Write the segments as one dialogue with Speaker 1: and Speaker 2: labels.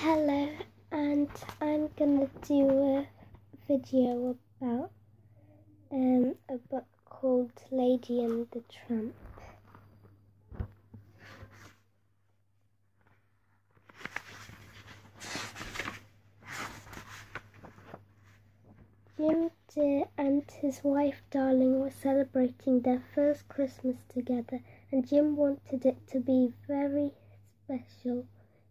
Speaker 1: Hello, and I'm gonna do a video about a book called Lady and the Tramp. Jim Dear and his wife Darling were celebrating their first Christmas together, and Jim wanted it to be very special.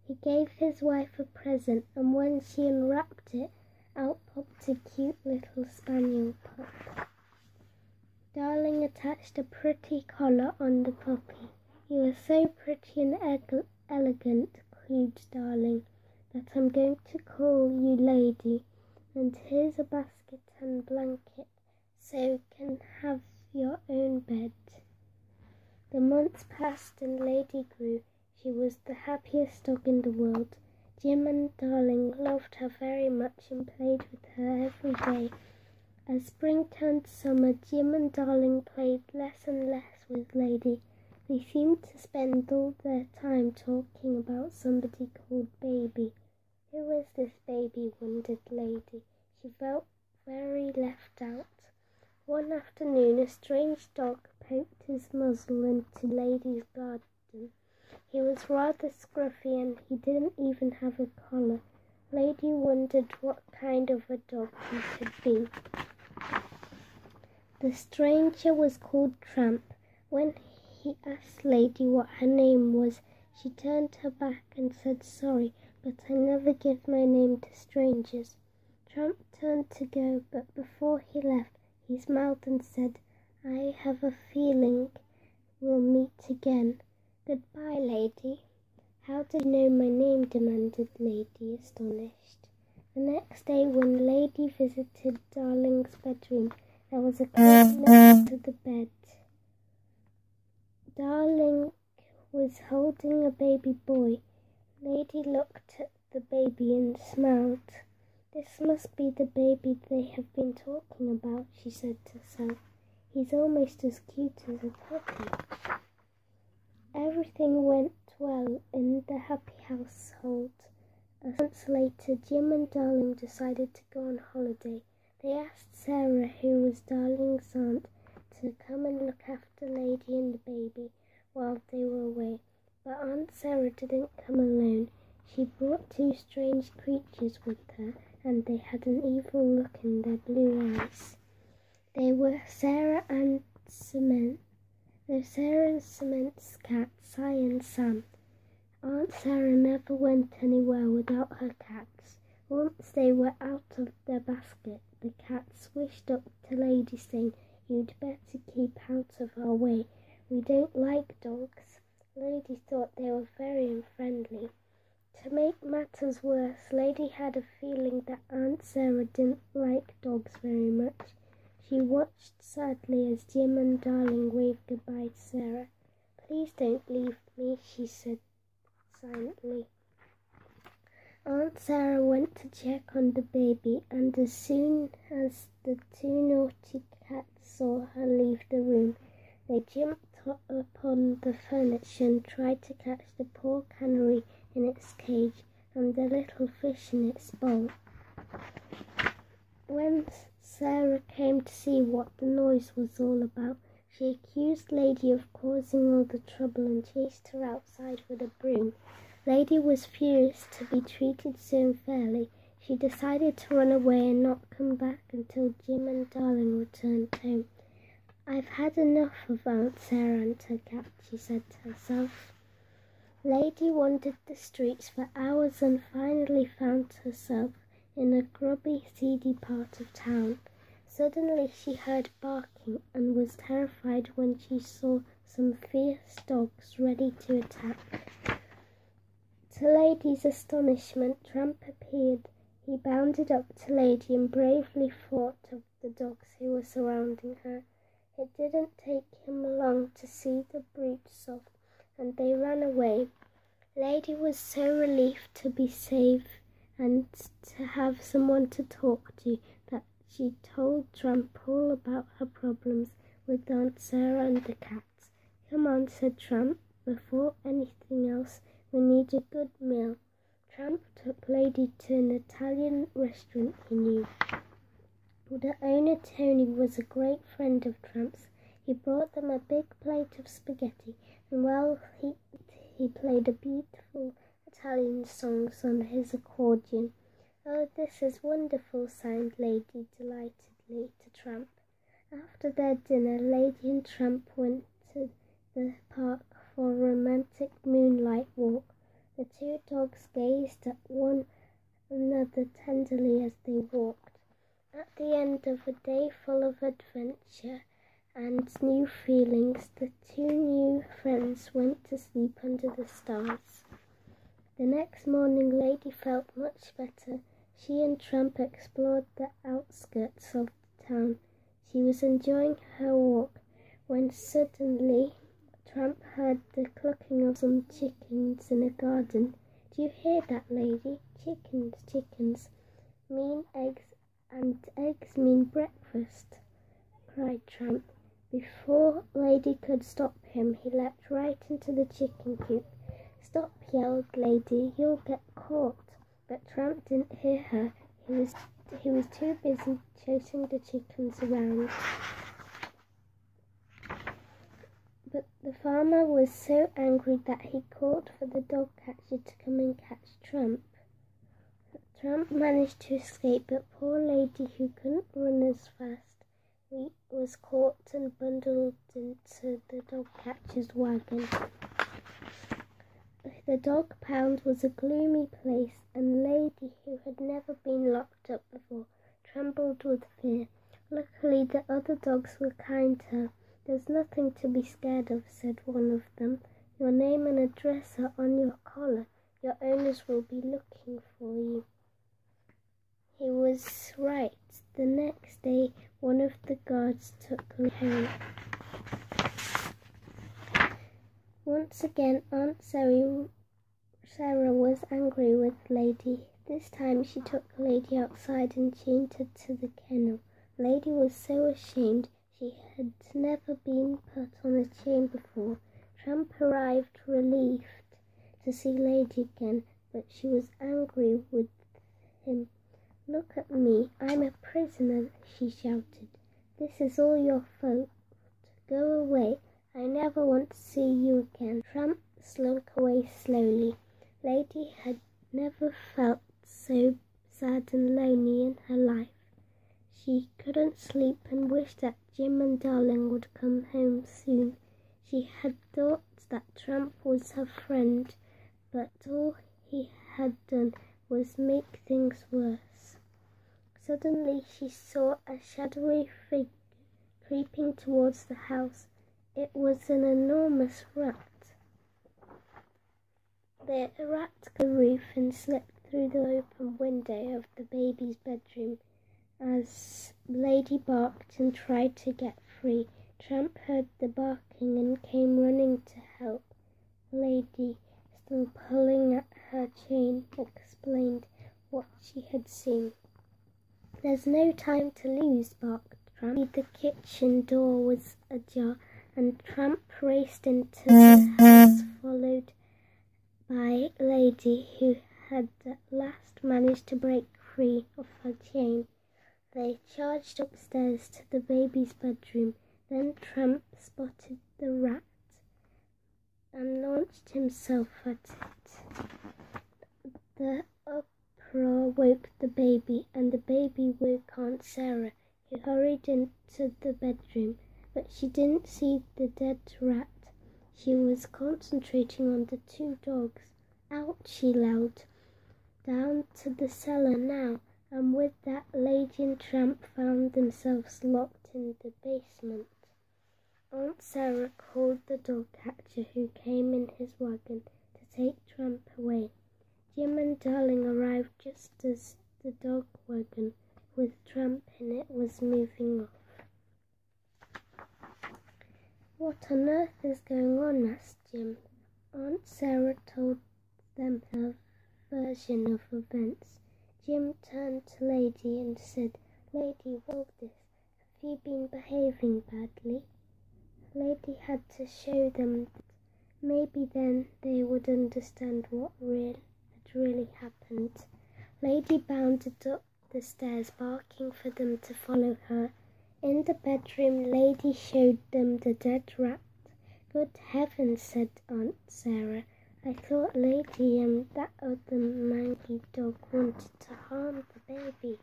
Speaker 1: He gave his wife a present, and when she unwrapped it, out popped a cute little spaniel pup. Darling attached a pretty collar on the puppy. "He was so pretty and elegant," cooed Darling, "that I'm going to call you Lady. And here's a basket and blanket, so you can have your own bed." The months passed and Lady grew. She was the happiest dog in the world. Jim and Darling loved her very much and played with her every day. As spring turned summer, Jim and Darling played less and less with Lady. They seemed to spend all their time talking about somebody called Baby. Who is this baby? wondered Lady. She felt very left out. One afternoon, a strange dog poked his muzzle into Lady's garden. He was rather scruffy and he didn't even have a collar. Lady wondered what kind of a dog he could be. The stranger was called Tramp. When he asked Lady what her name was, she turned her back and said, "Sorry, but I never give my name to strangers." Tramp turned to go, but before he left, he smiled and said, "I have a feeling we'll meet again. Goodbye, Lady." "How do you know my name?" demanded Lady, astonished. The next day, when Lady visited Darling's bedroom, there was a crate next to the bed. Darling was holding a baby boy. Lady looked at the baby and smiled. "This must be the baby they have been talking about," she said to herself. "He's almost as cute as a puppy." Everything went well in the happy household. A few months later, Jim and Darling decided to go on holiday. They asked Sarah, who was Darling's aunt, to come and look after Lady and the baby while they were away. But Aunt Sarah didn't come alone. She brought two strange creatures with her, and they had an evil look in their blue eyes. They were Sarah and Cement's cats, Si and Sam. Aunt Sarah never went anywhere without her cats. Once they were out of their basket, the cats swished up to Lady saying, "You'd better keep out of our way. We don't like dogs." Lady thought they were very unfriendly. To make matters worse, Lady had a feeling that Aunt Sarah didn't like dogs very much. She watched sadly as Jim and Darling waved goodbye to Sarah. "Please don't leave me," she said silently. Aunt Sarah went to check on the baby, and as soon as the two naughty cats saw her leave the room, they jumped upon the furniture and tried to catch the poor canary in its cage and the little fish in its bowl. When Sarah came to see what the noise was all about, she accused Lady of causing all the trouble and chased her outside with a broom. Lady was furious to be treated so unfairly. She decided to run away and not come back until Jim and Darling returned home. "I've had enough of Aunt Sarah and her cat," she said to herself. Lady wandered the streets for hours and finally found herself in a grubby, seedy part of town. Suddenly she heard barking and was terrified when she saw some fierce dogs ready to attack. To Lady's astonishment, Tramp appeared. He bounded up to Lady and bravely fought off the dogs who were surrounding her. It didn't take him long to see the brutes off, and they ran away. Lady was so relieved to be safe and to have someone to talk to that she told Tramp all about her problems with Aunt Sarah and the cats. "Come on," said Tramp. "Before anything else, we need a good meal." Tramp took Lady to an Italian restaurant he knew. The owner, Tony, was a great friend of Tramp's. He brought them a big plate of spaghetti, and while he played a beautiful Italian songs on his accordion. "Oh, this is wonderful," sighed Lady delightedly to Tramp. After their dinner, Lady and Tramp went to the park for a romantic moonlight walk. The two dogs gazed at one another tenderly as they walked. At the end of a day full of adventure and new feelings, the two new friends went to sleep under the stars. The next morning, Lady felt much better. She and Tramp explored the outskirts of the town. She was enjoying her walk when suddenly Tramp heard the clucking of some chickens in a garden. "Do you hear that, Lady? Chickens, chickens mean eggs, and eggs mean breakfast," cried Tramp. Before Lady could stop him, he leapt right into the chicken coop. "Stop," yelled Lady, "you'll get caught." But Tramp didn't hear her. He was too busy chasing the chickens around. But the farmer was so angry that he called for the dog catcher to come and catch Tramp. Tramp managed to escape, but poor Lady, who couldn't run as fast, was caught and bundled into the dog catcher's wagon. The dog pound was a gloomy place, and Lady, who had never been locked up before, trembled with fear. Luckily, the other dogs were kind to her. "There's nothing to be scared of," said one of them. "Your name and address are on your collar. Your owners will be looking for you." He was right. The next day, one of the guards took her home. Once again, Aunt Sarah was angry with Lady. This time she took Lady outside and chained her to the kennel. Lady was so ashamed. She had never been put on a chain before. Tramp arrived relieved to see Lady again, but she was angry with him. "Look at me, I'm a prisoner," she shouted. "This is all your fault. Go away. I never want to see you again." Tramp slunk away slowly. Lady had never felt so sad and lonely in her life. She couldn't sleep and wished that Jim and Darling would come home soon. She had thought that Tramp was her friend, but all he had done was make things worse. Suddenly she saw a shadowy figure creeping towards the house. It was an enormous rat. The rat climbed the roof and slipped through the open window of the baby's bedroom. As Lady barked and tried to get free, Tramp heard the barking and came running to help. Lady, still pulling at her chain, explained what she had seen. "There's no time to lose," barked Tramp. The kitchen door was ajar, and Tramp raced into the house, followed by Lady, who had at last managed to break free of her chain. They charged upstairs to the baby's bedroom. Then Tramp spotted the rat and launched himself at it. The uproar woke the baby, and the baby woke Aunt Sarah, who hurried into the bedroom, but she didn't see the dead rat. She was concentrating on the two dogs. "Out," she yelled. "Down to the cellar now." And with that, Lady and Tramp found themselves locked in the basement. Aunt Sarah called the dog catcher, who came in his wagon to take Tramp away. Jim and Darling arrived just as the dog wagon with Tramp in it was moving off. "What on earth is going on?" asked Jim. Aunt Sarah told them her version of events. Jim turned to Lady and said, "Lady, what is this? Have you been behaving badly?" Lady had to show them that maybe then they would understand what real really happened. Lady bounded up the stairs, barking for them to follow her. In the bedroom, Lady showed them the dead rat. "Good heavens," said Aunt Sarah. "I thought Lady and that other mangy dog wanted to harm the baby.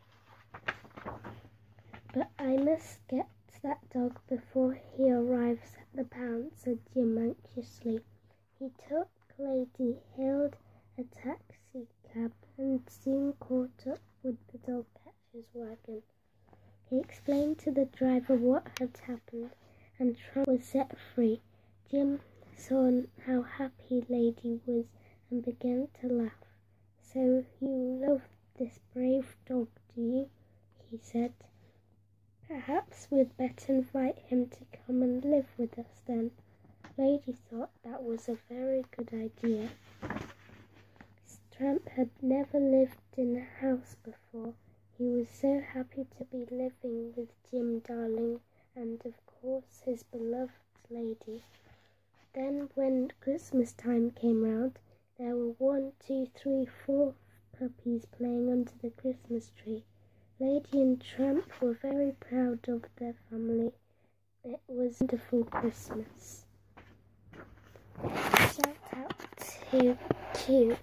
Speaker 1: But I must get that dog before he arrives at the pound," said Jim anxiously. He took Lady, hailed a taxi cab, and soon caught up with the dog catcher's wagon. He explained to the driver what had happened, and Tramp was set free. Jim saw how happy Lady was and began to laugh. "So you love this brave dog, do you?" he said. "Perhaps we'd better invite him to come and live with us then." Lady thought that was a very good idea. Tramp had never lived in a house before. He was so happy to be living with Jim Darling and, of course, his beloved Lady. Then, when Christmas time came round, there were 1, 2, 3, 4 puppies playing under the Christmas tree. Lady and Tramp were very proud of their family. It was a wonderful Christmas. Shout out to Q.